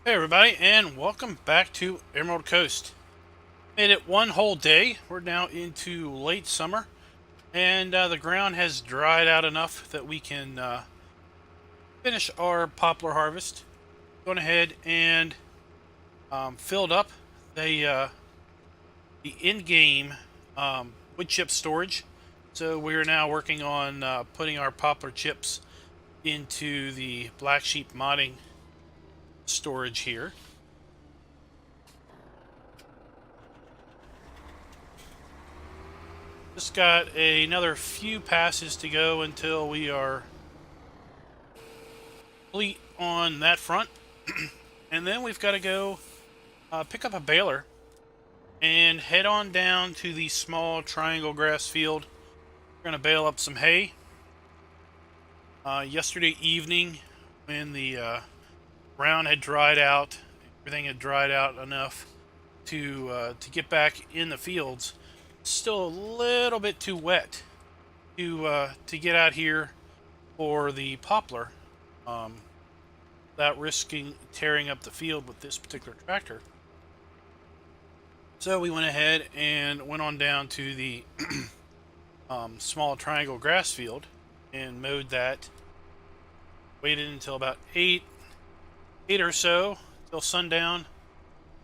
Hey everybody, and welcome back to Emerald Coast. Made it one whole day. We're now into late summer, and the ground has dried out enough that we can finish our poplar harvest. Going ahead and filled up the in-game wood chip storage. So we are now working on putting our poplar chips into the black sheep modding storage here. Just got another few passes to go until we are complete on that front. And then we've got to go pick up a baler and head on down to the small triangle grass field. We're going to bale up some hay. Yesterday evening, when the ground had dried out, everything had dried out enough to get back in the fields. Still a little bit too wet to get out here for the poplar without risking tearing up the field with this particular tractor. So we went ahead and went on down to the small triangle grass field and mowed that. Waited until about 8 or so till sundown.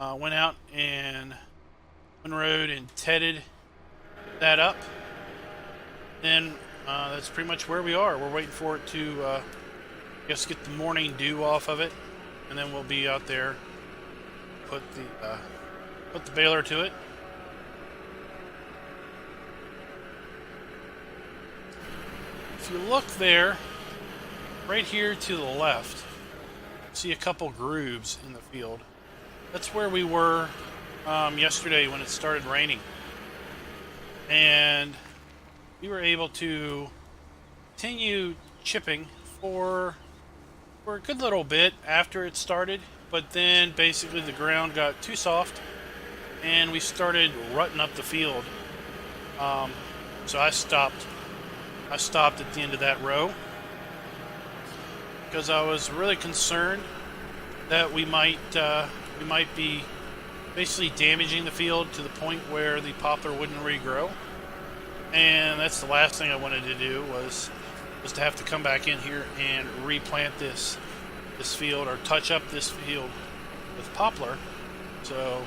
Went out and unrowed and tedded that up. Then that's pretty much where we are. We're waiting for it to get the morning dew off of it, and then we'll be out there, put the baler to it. If you look there, right here to the left, see a couple grooves in the field. That's where we were yesterday when it started raining. And we were able to continue chipping for a good little bit after it started, but then basically the ground got too soft and we started rutting up the field. So I stopped at the end of that row because I was really concerned that we might be basically damaging the field to the point where the poplar wouldn't regrow. And that's the last thing I wanted to do was to have to come back in here and replant this field or touch up this field with poplar. So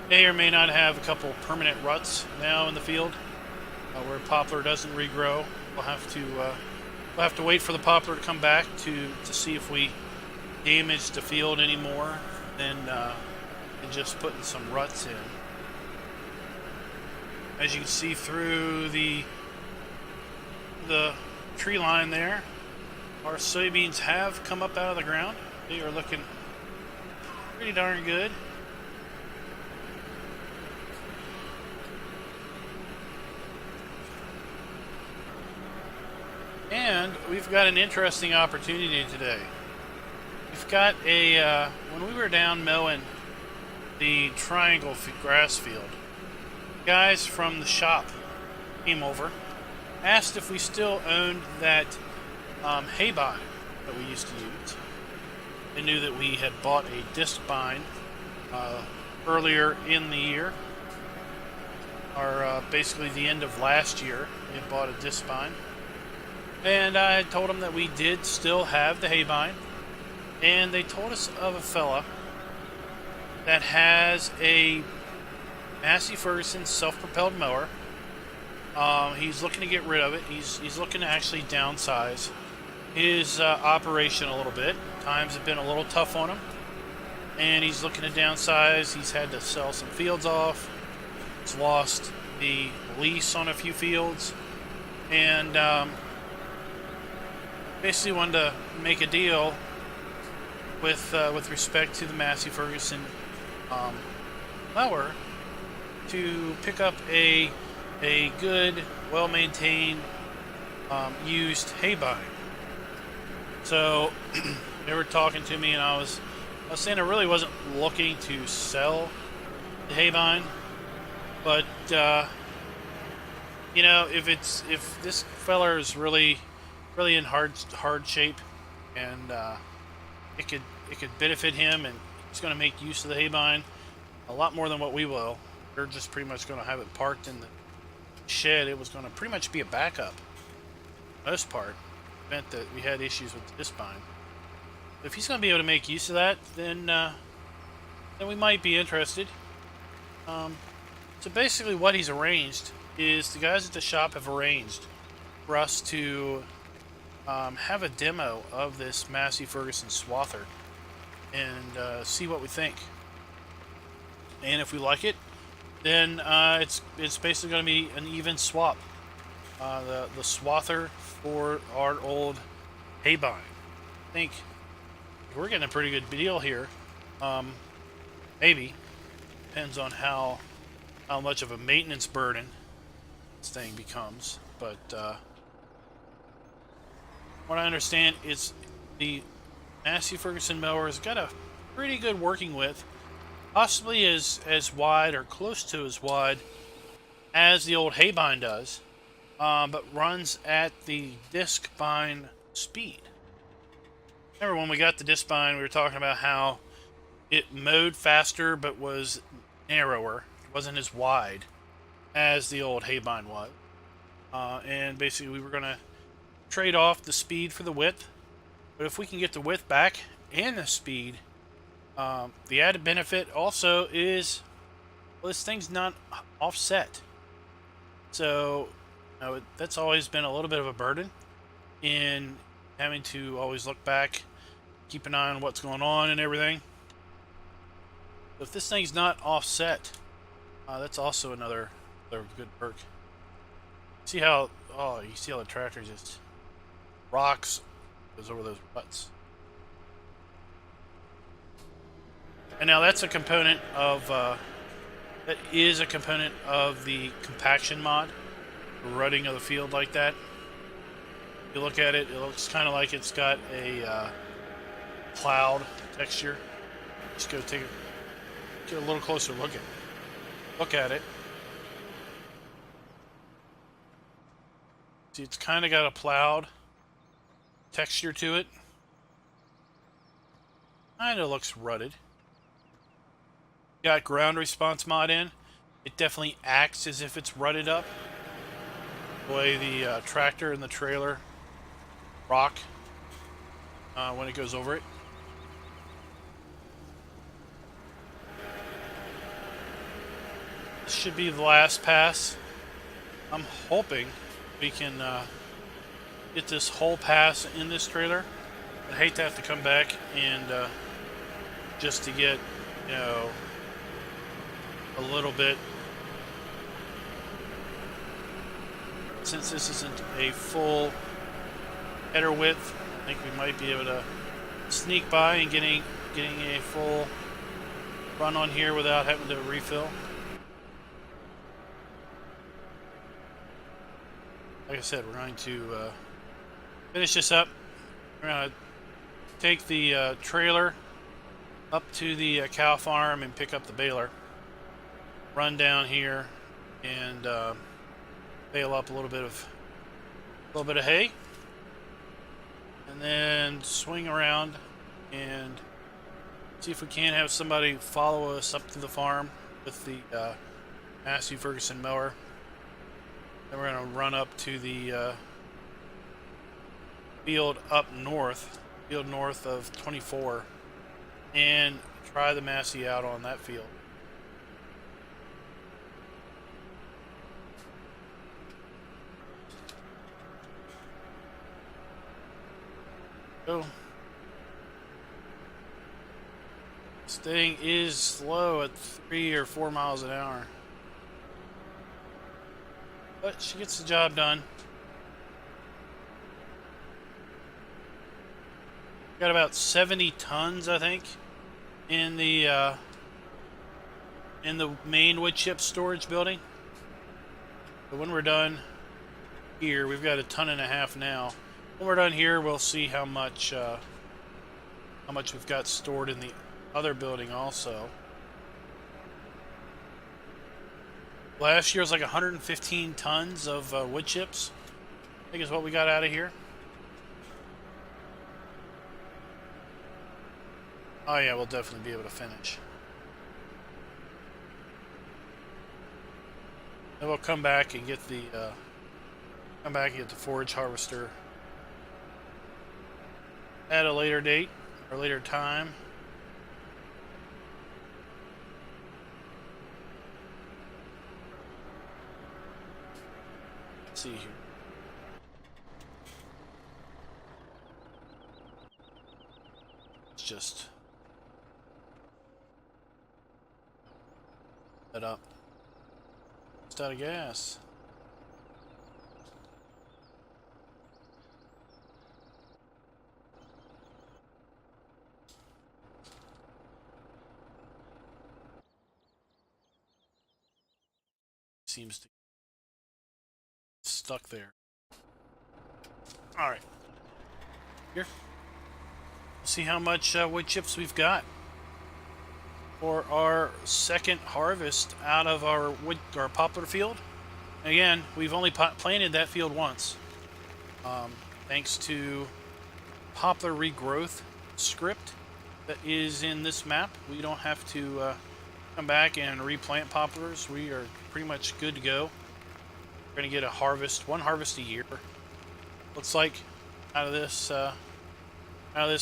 may or may not have a couple permanent ruts now in the field where poplar doesn't regrow. We'll have to wait for the poplar to come back to see if we damage the field anymore than just putting some ruts in. As you can see through the tree line there, our soybeans have come up out of the ground. They are looking pretty darn good. And we've got an interesting opportunity today. We've got when we were down mowing the triangle grass field, guys from the shop came over, asked if we still owned that hay bind that we used to use. They knew that we had bought a disc bind earlier in the year, or basically the end of last year. We had bought a disc bind, and I had told them that we did still have the hay bind, and they told us of a fella that has a Massey Ferguson self-propelled mower. He's looking to get rid of it. He's looking to actually downsize his operation a little bit. Times have been a little tough on him, and he's looking to downsize. He's had to sell some fields off. He's lost the lease on a few fields, and basically wanted to make a deal with respect to the Massey Ferguson mower to pick up a good, well-maintained, used hay bind. So they were talking to me, and I was saying I really wasn't looking to sell the hay bind, but if this feller is really in hard shape, and it it could benefit him, and he's going to make use of the haybine a lot more than what we will. We're just pretty much going to have it parked in the shed. It was going to pretty much be a backup, for the most part. Meant that we had issues with the disc bind. If he's going to be able to make use of that, then we might be interested. So basically what he's arranged is the guys at the shop have arranged for us to have a demo of this Massey Ferguson Swather and see what we think. And if we like it, then it's basically going to be an even swap. The Swather for our old haybine. I think we're getting a pretty good deal here. Maybe. Depends on how much of a maintenance burden this thing becomes. But what I understand is the Massey Ferguson mower has got a pretty good working width. Possibly as wide or close to as wide as the old haybine does. But runs at the disc bind speed. Remember when we got the disc bind, we were talking about how it mowed faster but was narrower. It wasn't as wide as the old haybine was. And basically we were going to trade off the speed for the width. But if we can get the width back and the speed, the added benefit also is, well, this thing's not offset. So that's always been a little bit of a burden in having to always look back, keep an eye on what's going on and everything. But if this thing's not offset, that's also another good perk. See how you see how the tractor just rocks, goes over those ruts. And now that's a component of that is a component of the compaction mod. Rutting of the field like that. If you look at it, it looks kind of like it's got a cloud texture. Just go get a little closer look at it. See, it's kind of got a plowed texture to it. Kind of looks rutted. Got ground response mod in. It definitely acts as if it's rutted up. The way the tractor and the trailer rock when it goes over it. This should be the last pass. I'm hoping we can get this whole pass in this trailer. I'd hate to have to come back and just to get, a little bit. Since this isn't a full header width, I think we might be able to sneak by and getting a full run on here without having to refill. Like I said, we're going to finish this up. We're going to take the trailer up to the cow farm and pick up the baler. Run down here and bale up a little bit of hay, and then swing around and see if we can have somebody follow us up to the farm with the Massey Ferguson mower. Then we're going to run up to the field north of 24, and try the Massey out on that field. So, this thing is slow at 3 or 4 miles an hour. But she gets the job done. Got about 70 tons, I think, in the main wood chip storage building. But when we're done here, we've got 1.5 tons now. When we're done here, we'll see how much we've got stored in the other building also. Last year was like 115 tons of wood chips, I think is what we got out of here. Oh yeah, we'll definitely be able to finish. Then we'll come back and get the forage harvester at a later date or later time. Let's see here. Let's just set up. Just out of gas. Seems to be stuck there. All right. Here. See how much wood chips we've got for our second harvest out of our poplar field. Again, we've only planted that field once. Thanks to poplar regrowth script that is in this map, we don't have to come back and replant poplars. We are pretty much good to go. We're going to get one harvest a year. Looks like out of this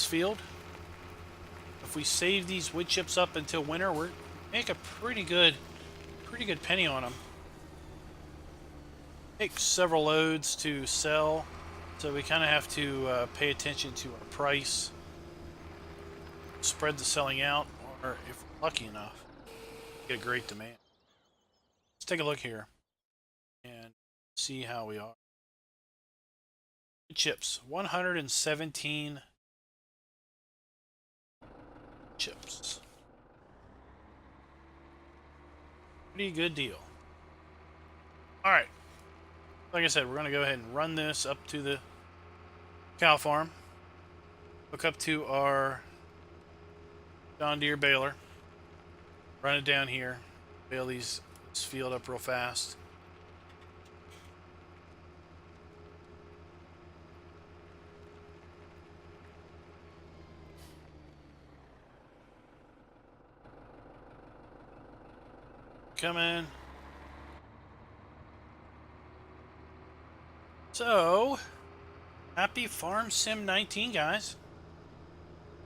field. If we save these wood chips up until winter, we're make a pretty good penny on them. Take several loads to sell, so we kind of have to pay attention to our price, spread the selling out, or if we're lucky enough, get a great demand. Let's take a look here and see how we are. Wood chips, 117 chips. Pretty good deal. All right. Like I said, we're going to go ahead and run this up to the cow farm. Hook up to our John Deere baler. Run it down here. Bale this field up real fast. Come in. So, happy Farm Sim 19, guys.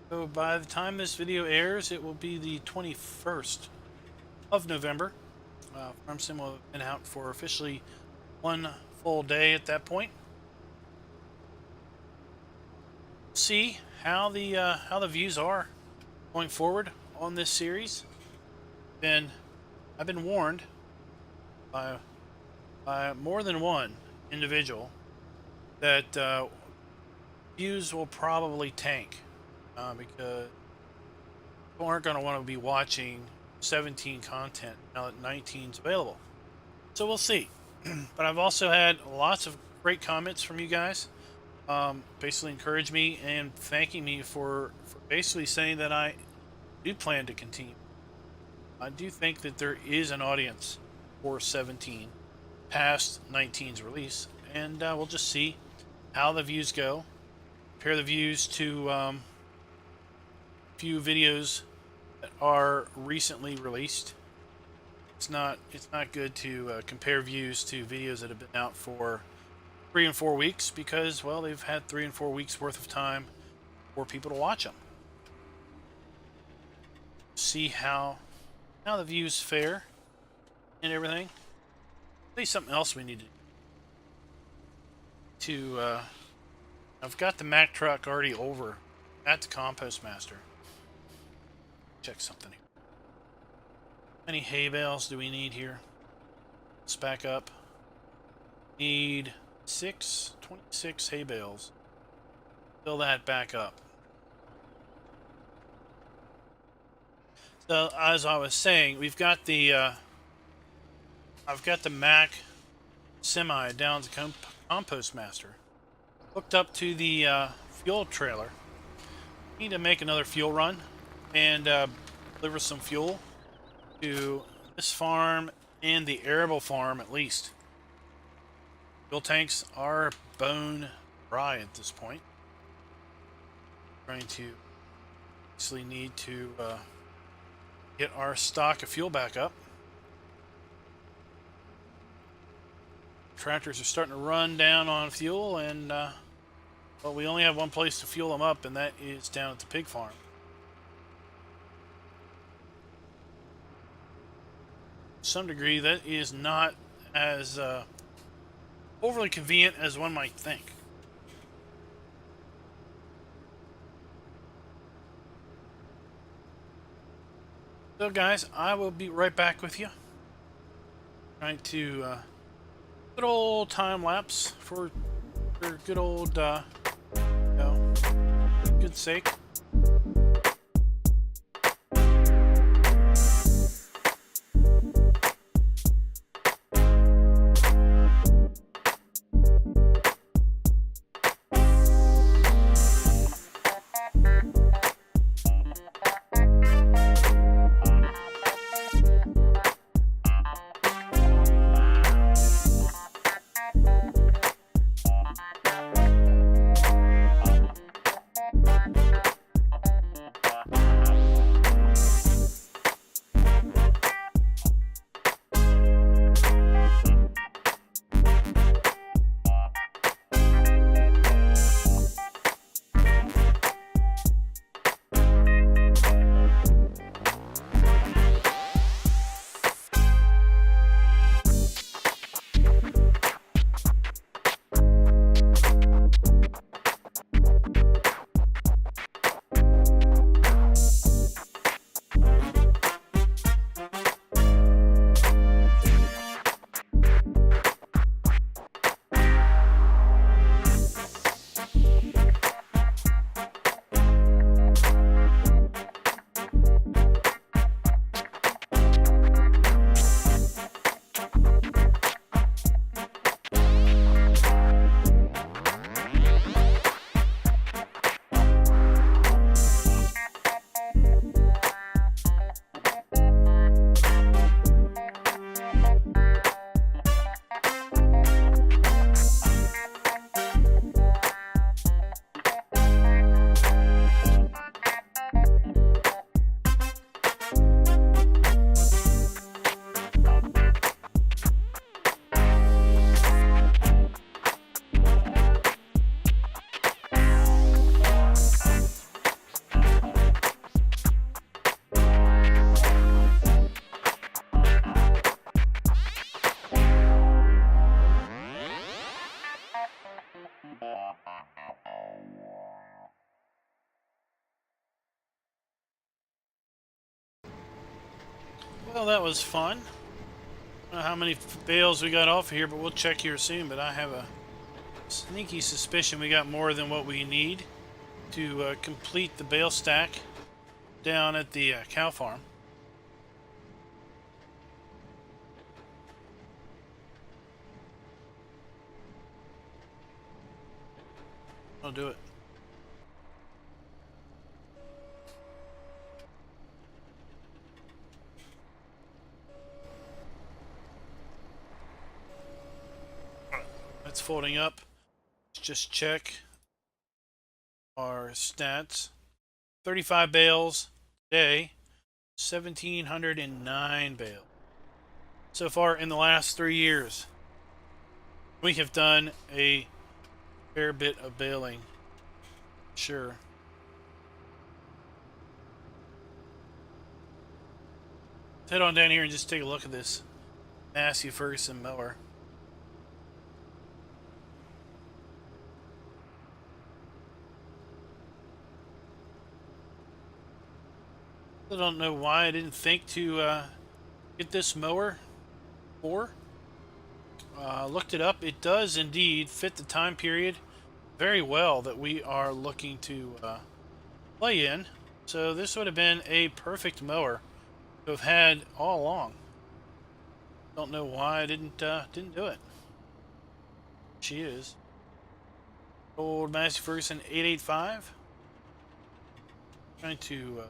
So by the time this video airs, it will be the 21st of November. Farm Sim will have been out for officially one full day at that point. See how the views are going forward on this series. I've been warned by more than one individual that views will probably tank because people aren't going to want to be watching 17 content now that 19 is available. So we'll see. But I've also had lots of great comments from you guys, basically encourage me and thanking me for basically saying that I do plan to continue. I do think that there is an audience for 17 past 19's release, and we'll just see how the views go. Compare the views to a few videos that are recently released. It's not good to compare views to videos that have been out for 3 and 4 weeks because, well, they've had 3 and 4 weeks worth of time for people to watch them. See how the views fare and everything. At least something else we need to I've got the Mack truck already over at the compost master. Check something here. How many hay bales do we need here? Let's back up. Need 26 hay bales. Fill that back up. So as I was saying, we've got the I've got the Mack semi down to compost master, hooked up to the fuel trailer. Need to make another fuel run and deliver some fuel to this farm and the arable farm at least. Fuel tanks are bone dry at this point. Trying to Obviously need to get our stock of fuel back up. Tractors are starting to run down on fuel, and well, we only have one place to fuel them up, and that is down at the pig farm. To some degree, that is not as overly convenient as one might think. So guys, I will be right back with you. Trying to good old time lapse for good old you know, good sake. Well, that was fun. I don't know how many bales we got off here, but we'll check here soon. But I have a sneaky suspicion we got more than what we need to complete the bale stack down at the cow farm. I'll do it. That's folding up. Let's just check our stats. 35 bales today, 1,709 bales. So far in the last 3 years, we have done a fair bit of baling. Sure. Let's head on down here and just take a look at this Massey Ferguson mower. I don't know why I didn't think to get this mower before. Looked it up. It does indeed fit the time period very well that we are looking to play in. So this would have been a perfect mower to have had all along. Don't know why I didn't do it. She is old Massey Ferguson 885. Trying to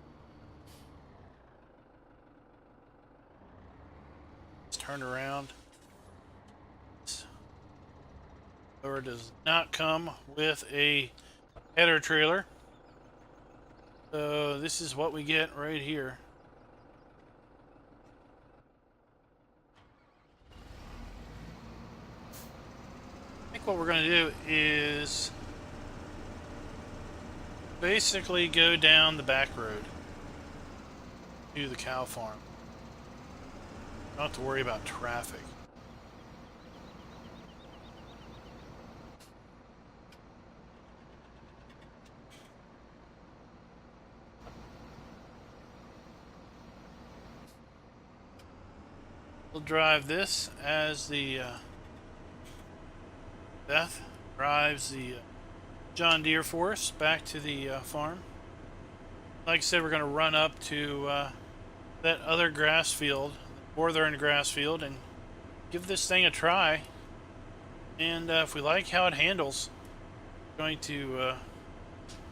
turn around. Mower does not come with a header trailer, So this is what we get right here. I think what we're going to do is basically go down the back road to the cow farm. Don't have to worry about traffic. We'll drive this as the Beth drives the John Deere for us back to the farm. Like I said, we're going to run up to that other grass field, northern grass field, and give this thing a try. And if we like how it handles, we're going to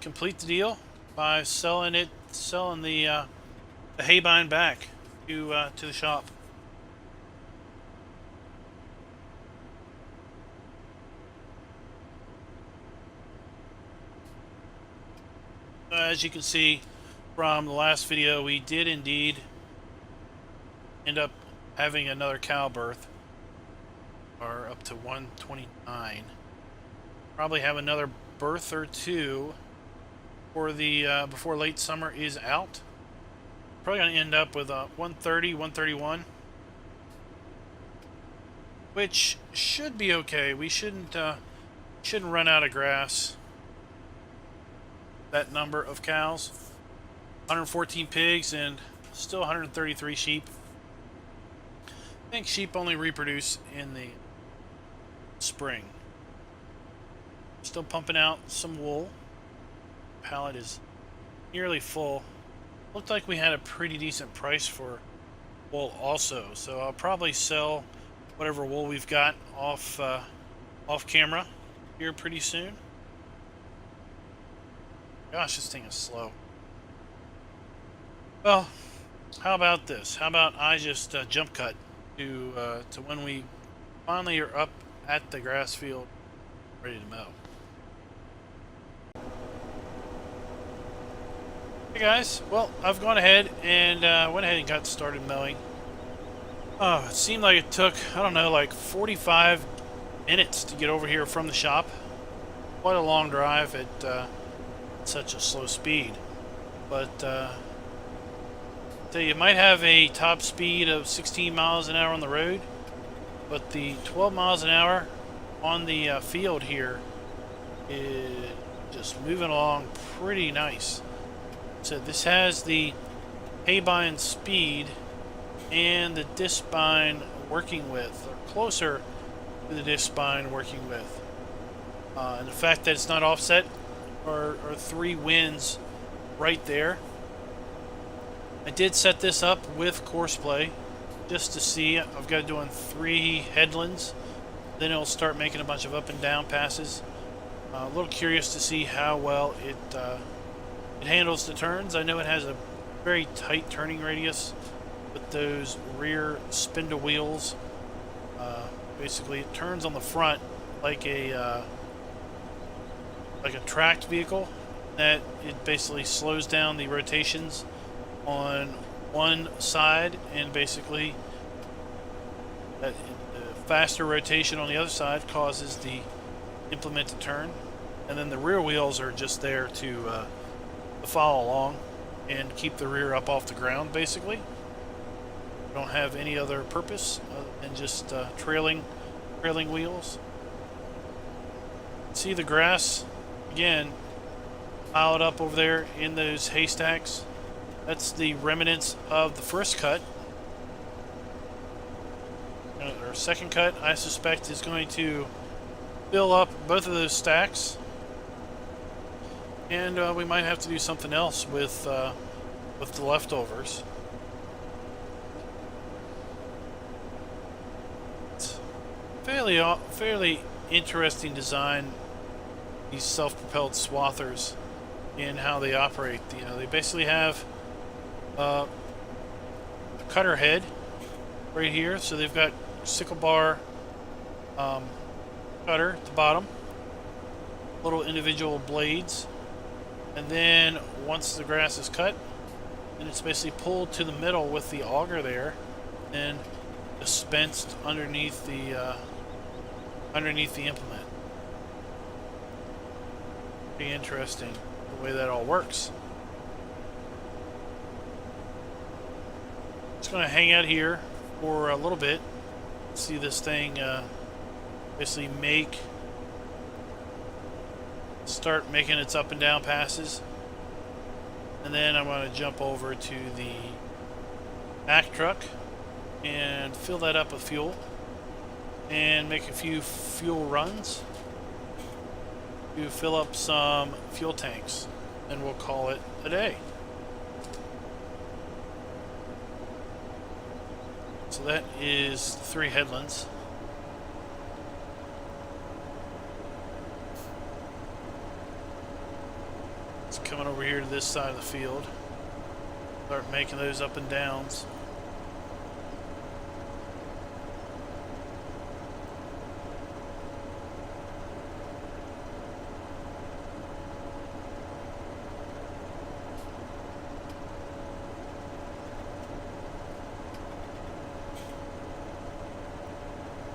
complete the deal by selling the haybine back to the shop. As you can see from the last video, we did indeed end up having another cow birth, or up to 129. Probably have another birth or two for the before late summer is out. Probably going to end up with 130, 131, which should be okay. We shouldn't run out of grass. That number of cows, 114 pigs, and still 133 sheep. I think sheep only reproduce in the spring. Still pumping out some wool. Pallet is nearly full. Looked like we had a pretty decent price for wool also, so I'll probably sell whatever wool we've got off camera here pretty soon. Gosh, this thing is slow. Well, how about this? How about I just jump cut to when we finally are up at the grass field, ready to mow. Hey guys, well, I've gone ahead and went ahead and got started mowing. Oh, it seemed like it took, I don't know, like 45 minutes to get over here from the shop. Quite a long drive at such a slow speed, but so you might have a top speed of 16 miles an hour on the road, but the 12 miles an hour on the field here is just moving along pretty nice. So this has the haybine speed and the disc spine working with, or closer to the disc spine working with, and the fact that it's not offset or 3 winds right there. I did set this up with course play just to see. I've got it doing 3 headlands, then it'll start making a bunch of up and down passes. A little curious to see how well it handles the turns. I know it has a very tight turning radius with those rear spindle wheels. Basically it turns on the front like a tracked vehicle, that it basically slows down the rotations on one side, and basically that the faster rotation on the other side causes the implement to turn, and then the rear wheels are just there to follow along and keep the rear up off the ground. Basically don't have any other purpose other than just trailing wheels. See the grass again piled up over there in those haystacks. That's the remnants of the first cut. Our second cut, I suspect, is going to fill up both of those stacks, and we might have to do something else with the leftovers. It's fairly interesting design, these self-propelled swathers, and how they operate. You know, they basically have a cutter head right here, so they've got sickle bar cutter at the bottom, little individual blades, And then once the grass is cut, then it's basically pulled to the middle with the auger there, and dispensed underneath the implement. Pretty interesting the way that all works. Just going to hang out here for a little bit. See this thing basically start making its up and down passes, and then I'm going to jump over to the back truck and fill that up with fuel and make a few fuel runs to fill up some fuel tanks, and we'll call it a day. So that is 3 headlands. It's coming over here to this side of the field. Start making those up and downs.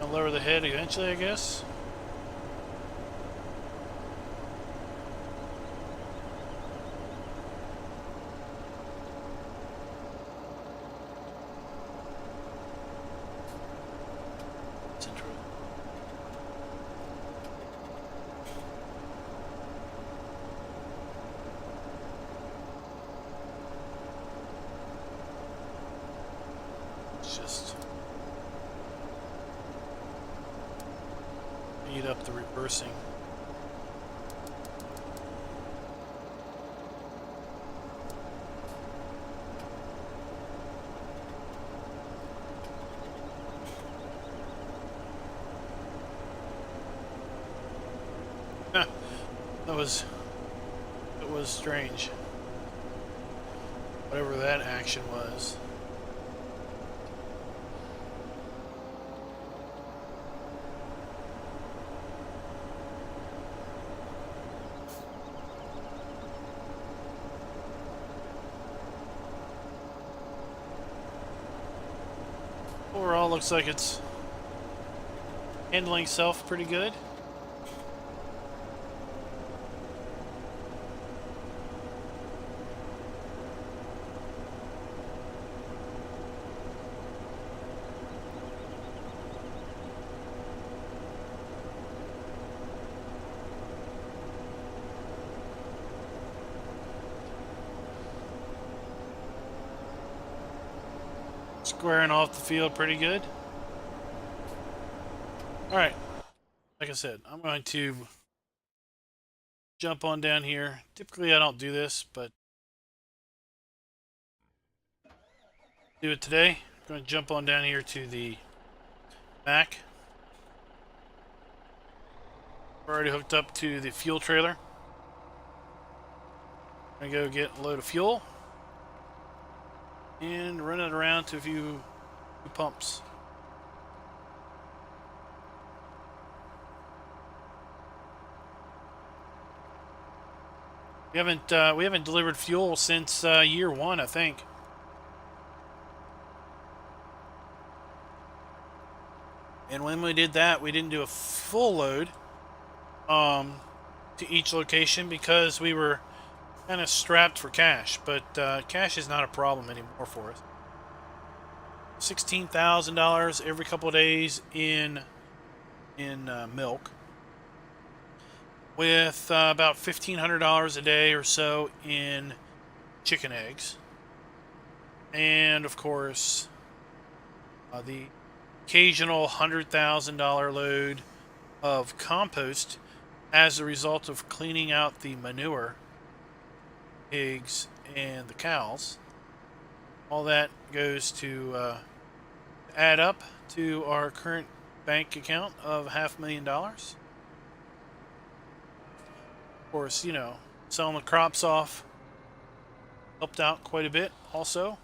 I'll lower the head eventually, I guess. Just speed up the reversing. It was strange. Whatever that action was. Overall, looks like it's handling itself pretty good. Squaring off the field pretty good. Alright, like I said, I'm going to jump on down here. Typically I don't do this, but do it today. I'm going to jump on down here to the Mac. We're already hooked up to the fuel trailer. I'm going to go get a load of fuel and run it around to a few pumps. We haven't delivered fuel since year 1, I think. And when we did that, we didn't do a full load to each location because we were kind of strapped for cash. But cash is not a problem anymore for us. $16,000 every couple of days in milk, with about $1,500 a day or so in chicken eggs, and of course the occasional $100,000 load of compost as a result of cleaning out the manure, pigs, and the cows. All that goes to add up to our current bank account of $500,000. Of course, you know, selling the crops off helped out quite a bit also.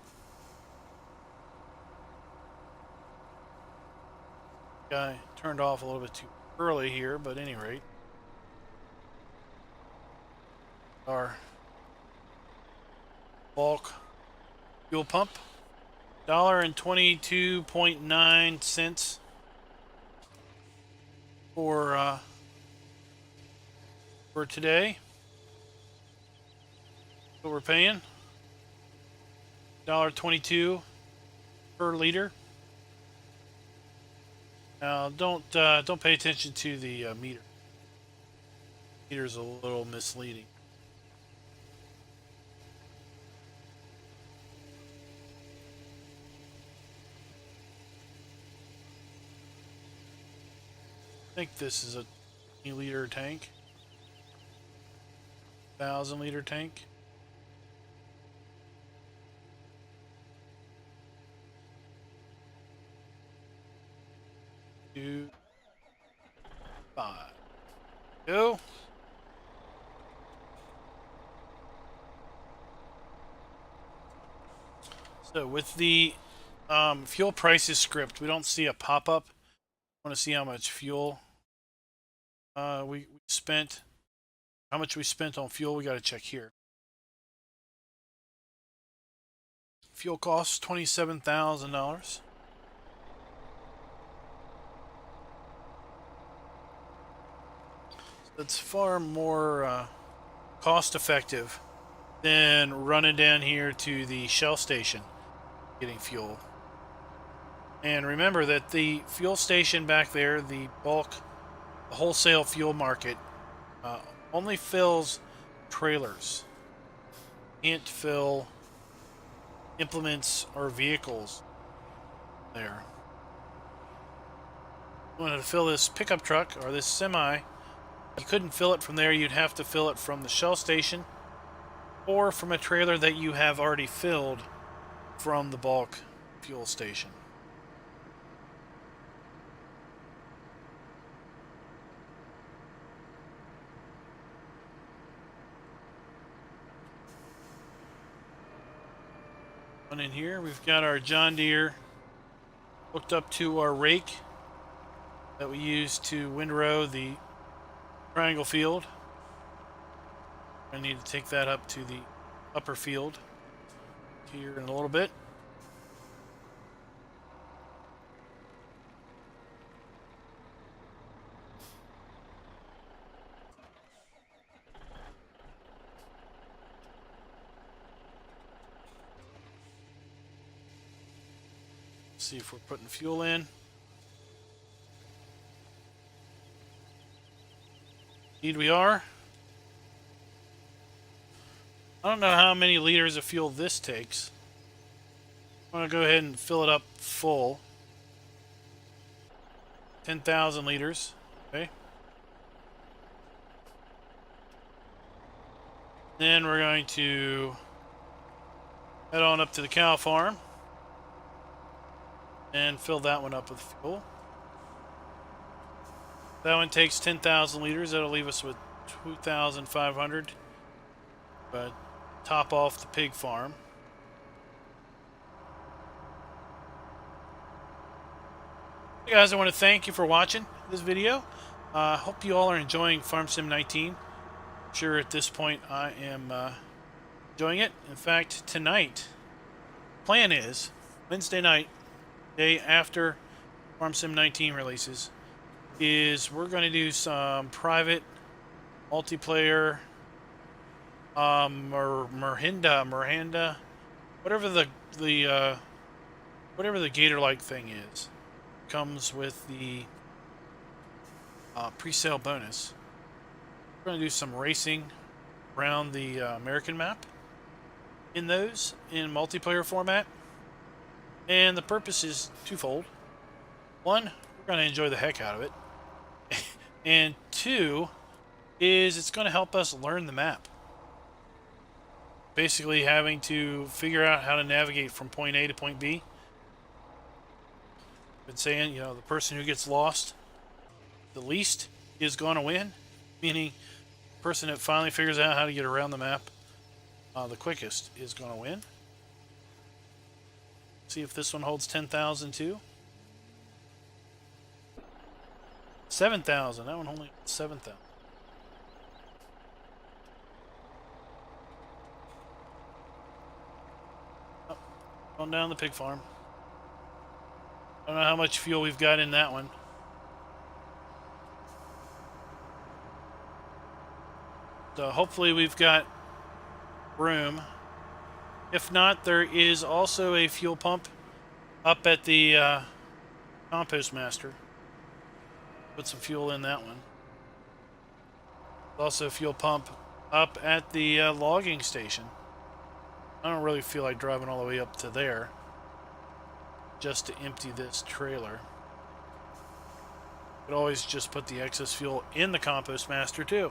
Guy turned off a little bit too early here, but at any rate, our bulk fuel pump. $1.22.9 for today. What we're paying. $1.22 per liter. Now don't pay attention to the meter. Meter's a little misleading. I think this is a 20-liter tank. 1,000-liter tank. Two, 5. Go. So with the fuel prices script, we don't see a pop-up. I want to see how much fuel we spent. How much we spent on fuel, we got to check here. Fuel costs $27,000. That's far more cost effective than running down here to the Shell station getting fuel. And remember that the fuel station back there, the bulk, the wholesale fuel market, only fills trailers. Can't fill implements or vehicles there. If you wanted to fill this pickup truck or this semi, you couldn't fill it from there. You'd have to fill it from the Shell station or from a trailer that you have already filled from the bulk fuel station. In here, we've got our John Deere hooked up to our rake that we use to windrow the triangle field. I need to take that up to the upper field here in a little bit. See if we're putting fuel in. Indeed we are. I don't know how many liters of fuel this takes. I'm going to go ahead and fill it up full. 10,000 liters. Okay. Then we're going to head on up to the cow farm and fill that one up with fuel. That one takes 10,000 liters. That'll leave us with 2,500. But top off the pig farm. Hey guys, I want to thank you for watching this video. I hope you all are enjoying Farm Sim 19. I'm sure at this point I am enjoying it. In fact, tonight, plan is Wednesday night, day after Farm Sim 19 releases, is we're going to do some private multiplayer Miranda, whatever the gator-like thing is, comes with the pre-sale bonus. We're going to do some racing around the American map in those in multiplayer format. And the purpose is twofold. One, we're going to enjoy the heck out of it. And two, is it's going to help us learn the map. Basically having to figure out how to navigate from point A to point B. Been saying, you know, the person who gets lost the least is going to win. Meaning, the person that finally figures out how to get around the map the quickest is going to win. See if this one holds 10,000 too. 7,000. That one only 7,000. On down the pig farm. I don't know how much fuel we've got in that one. So hopefully we've got room. If not, there is also a fuel pump up at the compost master. Put some fuel in that one. Also a fuel pump up at the logging station. I don't really feel like driving all the way up to there just to empty this trailer. Could always just put the excess fuel in the compost master too.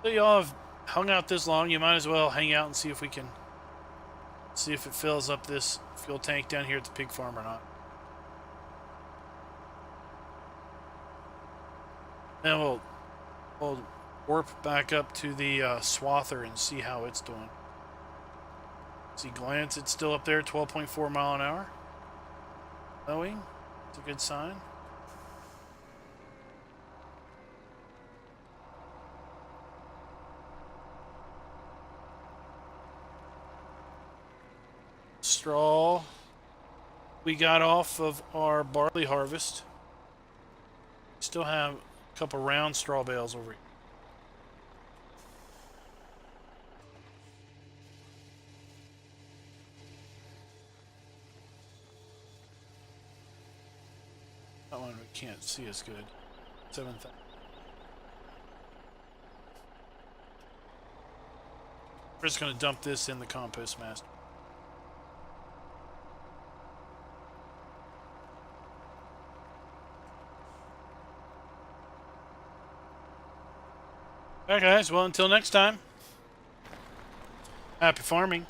So y'all have hung out this long, you might as well hang out and see if we can see if it fills up this fuel tank down here at the pig farm or not. Then we'll warp back up to the Swather and see how it's doing. See, glance, it's still up there, 12.4 mile an hour. Knowing, it's a good sign. Straw we got off of our barley harvest. Still have a couple round straw bales over here. That one we can't see as good. 7,000. We're just going to dump this in the compost master. Alright guys, well until next time, happy farming.